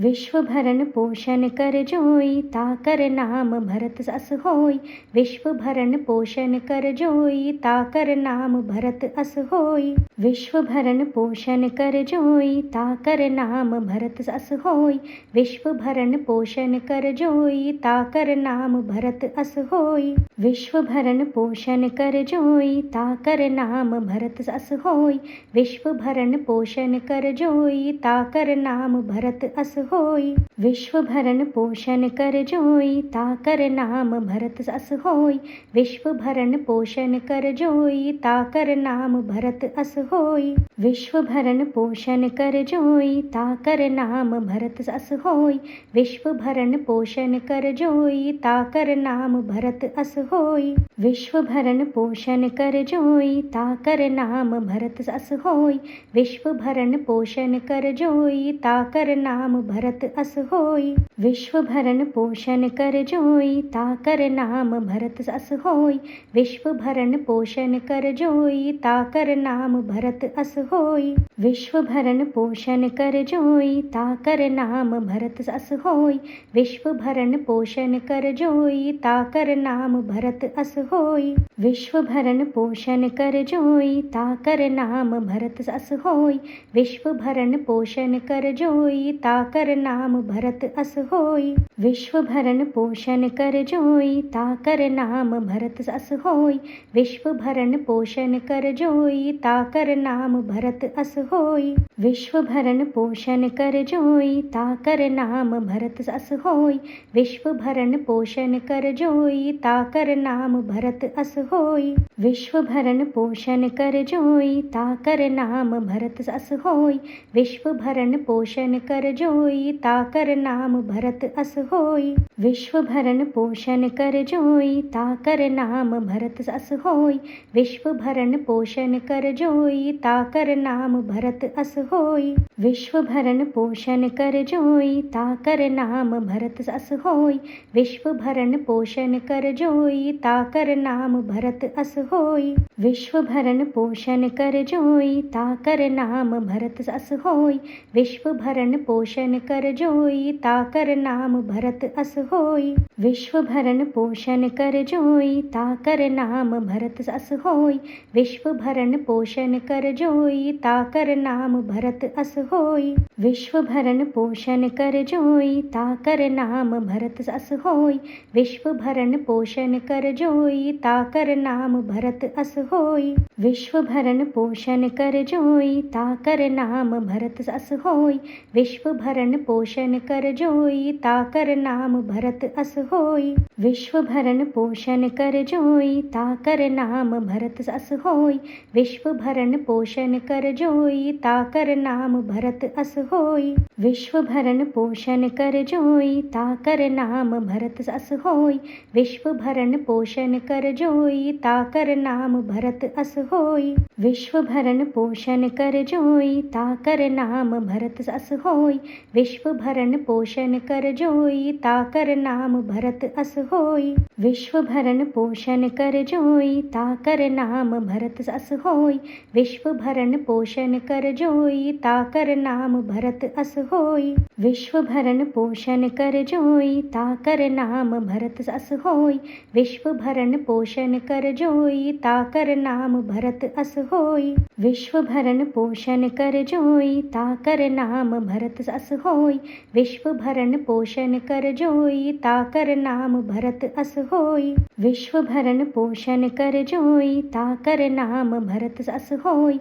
विश्व भरण पोषण कर जोई, ताकर नाम भरत अस होई। विश्व भरण पोषण कर जोई, ताकर नाम भरत अस होई। विश्व भरण पोषण कर जोई, ताकर नाम भरत अस होई। विश्व भरण पोषण कर जोई, ताकर नाम भरत अस होई। विश्व भरण पोषण कर जोई, ताकर नाम भरत अस होई। विश्व भरण पोषण कर जोई, ताकर नाम भरत अस होई। विश्व भरण पोषण कर जोई, ताकर नाम भरत अस होई। विश्व भरण पोषण कर जोई, ताकर नाम भरत अस होई। विश्व भरण पोषण कर जोई, ताकर नाम भरत अस होई। विश्व भरण पोषण कर जोई, ताकर नाम भरत अस होई। विश्व भरण पोषण कर जोई, ताकर नाम भरत अस होई। विश्व भरण पोषण कर जोई, ताकर नाम भरत अस होई। विश्व भरण पोषण कर जोई, ताकर नाम भरत अस होई। विश्व भरण पोषण कर जोई, ताकर नाम भरत अस होई। विश्व भरण पोषण कर जोई, ताकर नाम भरत अस होई। विश्व भरण पोषण कर जोई, ताकर नाम भरत अस होई। विश्व भरण पोषण कर जोई, ताकर नाम भरत अस होई। विश्व भरण पोषण कर जोई, ताकर नाम भरत अस होई। विश्व भरण पोषण कर जोई, ताकर नाम भरत अस होई। विश्व भरण पोषण कर जोई, ताकर नाम भरत अस होई। विश्व भरण पोषण कर जोई, ताकर नाम भरत अस होई। विश्व भरण पोषण कर जोई, ताकर नाम भरत अस होई। विश्व भरण पोषण कर जोई, ताकर नाम भरत अस होई। विश्व भरण पोषण कर जोई, ताकर नाम भरत अस होई। विश्व भरण पोषण कर जोई, ताकर नाम भरत अस होई। विश्व भरण पोषण कर जोई, ताकर नाम भरत अस होई। विश्व भरण पोषण कर जोई, ताकर नाम भरत अस होई। विश्व भरण पोषण कर जोई, ताकर नाम भरत अस होई। विश्व भरण पोषण कर जोई, ताकर नाम भरत अस होई। विश्व भरण पोषण कर जोई, ताकर नाम भरत अस होई। विश्व भरण पोषण कर जोई, ताकर नाम भरत अस होई। विश्व भरण पोषण कर जोई, ताकर नाम भरत अस होई। विश्व भरण पोषण कर जोई, ताकर नाम भरत अस होई। विश्व भरण पोषण कर जोई, ताकर नाम भरत अस होई। विश्व भरण पोषण कर जोई, ताकर नाम भरत अस होई। विश्व भरण पोषण कर जोई, ताकर नाम भरत अस होई। विश्व भरण पोषण कर जोई, ताकर नाम भरत अस होई। विश्व भरण पोषण कर जोई, ताकर नाम भरत अस होई। विश्व भरण पोषण कर जोई, ताकर नाम भरत अस होई। विश्व भरण पोषण कर जोई, ताकर नाम भरत अस होई। विश्व भरण पोषण कर जोई, ताकर नाम भरत अस होई। विश्व भरण पोषण कर जोई, ताकर नाम भरत अस होई। विश्व भरण पोषण कर जोई, ताकर नाम भरत अस होई। विश्व भरण पोषण कर जोई, ताकर नाम भरत अस होई। विश्व भरण पोषण कर जोई, ताकर नाम भरत अस होई। विश्व भरण पोषण कर जोई, ताकर नाम भरत अस होई। विश्व भरण पोषण कर जोई, ताकर नाम भरत अस होई। विश्व भरण पोषण कर जोई, ताकर नाम भरत अस होई। विश्व भरण पोषण कर जोई, ताकर नाम भरत अस होई।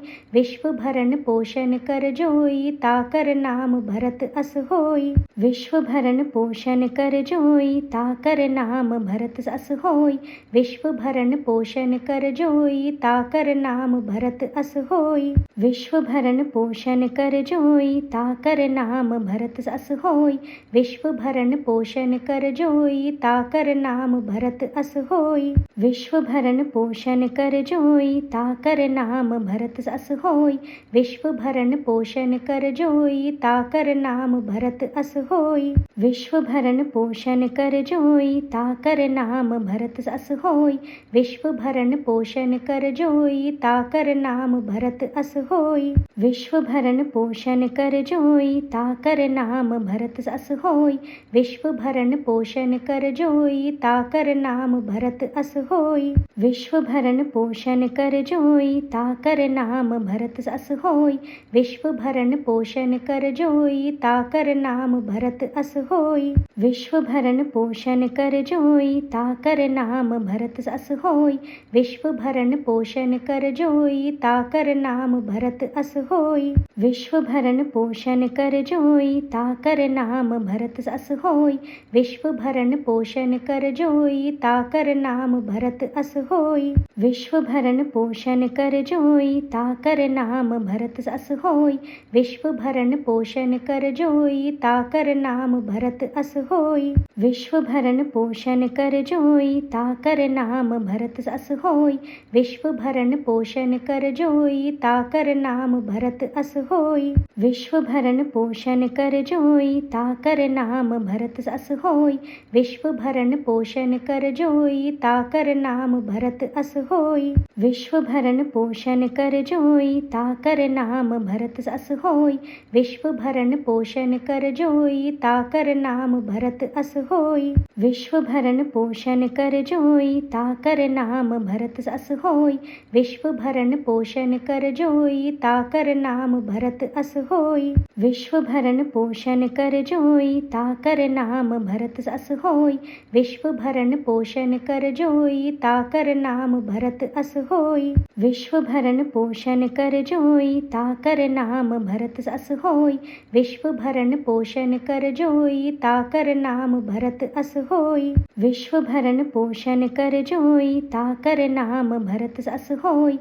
विश्व भरण पोषण कर जोई, ताकर नाम भरत अस होई। विश्व भरण पोषण कर जोई, ताकर नाम भरत अस होई। विश्व भरण पोषण कर जोई, ताकर नाम भरत अस होई। विश्व भरण पोषण कर जोई, ताकर नाम भरत अस होई। विश्व भरण पोषण कर जोई, ताकर नाम भरत अस होई। विश्व भरण पोषण कर जोई, ताकर नाम भरत अस होई। विश्व भरण पोषण कर जोई, ताकर नाम भरत अस होई। विश्व भरण पोषण कर जोई, ताकर नाम भरत अस होई। विश्व भरण पोषण कर जोई, ताकर नाम भरत अस होई। विश्व भरण पोषण कर जोई, ताकर नाम भरत अस होय, विश्व भरण पोषण कर जोई, ताकर नाम भरत अस होय, विश्व भरण पोषण कर जोई, ताकर नाम भरत अस होय, विश्व भरण पोषण कर जोई, ताकर नाम भरत अस होय, विश्व भरण पोषण कर जोई, ताकर नाम भरत अस होय, विश्व भरण पोषण कर जोई, ताकर नाम भरत अस होय, विश्व भरण पोषण कर जोई, ताकर नाम भरत अस होय, विश्व भरण पोषण कर जोई, ताकर नाम भरत अस होय, विश्व भरण पोषण कर जोई, ताकर नाम भरत अस होय, विश्व भरण पोषण कर जोई, ताकर नाम भरत अस होय, विश्व भरण पोषण कर जोई, ताकर नाम भरत अस होय, विश्व भरण पोषण कर जोई, ताकर नाम भरत अस होय, विश्व भरण पोषण कर जोई, ताकर नाम भरत अस होय, विश्व भरण पोषण कर जोई, ताकर नाम भरत अस होय, विश्व भरण पोषण कर जोई, ताकर नाम भरत अस होय, विश्व भरण पोषण कर जोई, ताकर नाम भरत अस होय, विश्व भरण पोषण कर जोई, ताकर नाम भरत अस होय, विश्व भरण पोषण कर जोई, ताकर नाम भरत अस होय, विश्व भरण पोषण कर जोई, ताकर नाम भरत अस होय, विश्व भरण पोषण कर जोई, ताकर नाम भरत अस होय, विश्व भरण पोषण कर जोई, ताकर नाम भरत अस होय, विश्व भरण पोषण कर जोई, ताकर नाम भरत अस होय, विश्व भरण पोषण कर जोई, ताकर नाम भरत अस होय, विश्व भरण पोषण कर जोई, ताकर नाम भरत अस होय, विश्व भरण पोषण कर जोई, ताकर नाम भरत अस होय,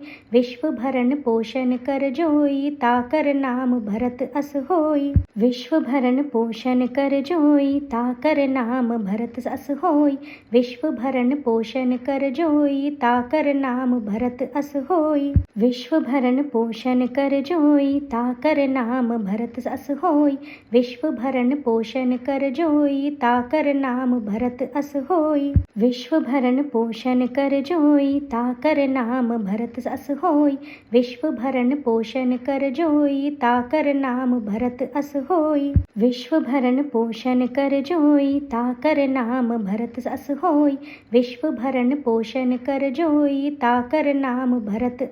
विश्व भरण पोषण कर जोई, ताकर नाम भरत अस होय, विश्व भरण पोषण कर जोई, ताकर नाम भरत अस होय, विश्व भरण पोषण कर जोई, ताकर नाम भरत अस होय, विश्व भरण पोषण कर जोई, ताकर नाम भरत अस होय, विश्व भरण पोषण कर जोई, ताकर नाम भरत अस होय, विश्व भरण पोषण कर जोई, ताकर नाम भरत अस होय, विश्व भरण पोषण कर जोई, ताकर नाम भरत अस होय, विश्व भरण पोषण कर जोई, ताकर नाम भरत अस होय, विश्व भरण पोषण कर जोई, ताकर नाम भरत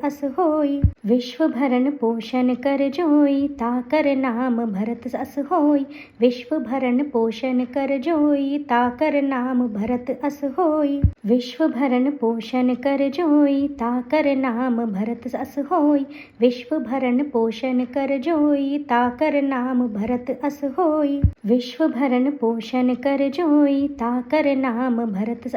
अस होय, विश्व भरण पोषण कर जोई, ताकर नाम भरत अस होय, विश्व भरण पोषण कर जोई, ताकर नाम भरत अस होय, विश्व भरण पोषण कर जोई, ताकर नाम भरत अस होय, विश्व भरण पोषण कर जोई, ताकर नाम भरत अस होय, विश्व भरण पोषण कर जोई, ताकर नाम भरत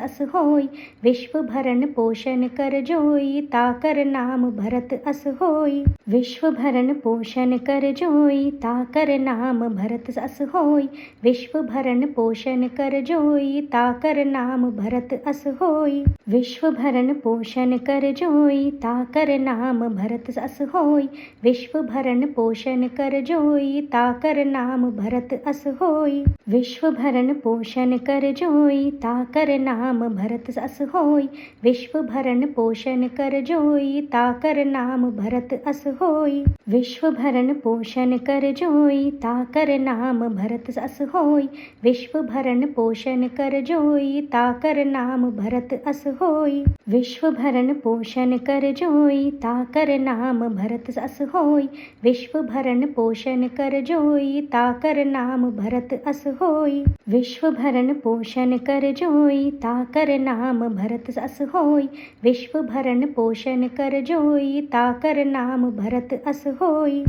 अस होय, विश्व भरण पोषण कर जोई, ताकर नाम भरत अस होय, विश्व भरण पोषण कर जोई, ताकर नाम भरत अस होय, विश्व भरण पोषण कर जोई, ताकर नाम भरत अस होय, विश्व भरण पोषण कर जोई, ताकर नाम भरत अस होय, विश्व भरण पोषण कर जोई, ताकर नाम भरत अस होय, विश्व भरण पोषण कर जोई, ताकर नाम भरत अस होय, विश्व भरण पोषण कर जोई, ताकर नाम भरत अस होय, विश्व भरण पोषण कर जोई, ताकर नाम भरत अस होय, विश्व भरण पोषण कर जोई, ताकर नाम भरत अस होय, विश्व भरण पोषण कर जोई, ताकर नाम भरत अस होय, विश्व भरण पोषण कर जोई, ताकर नाम भरत अस होय.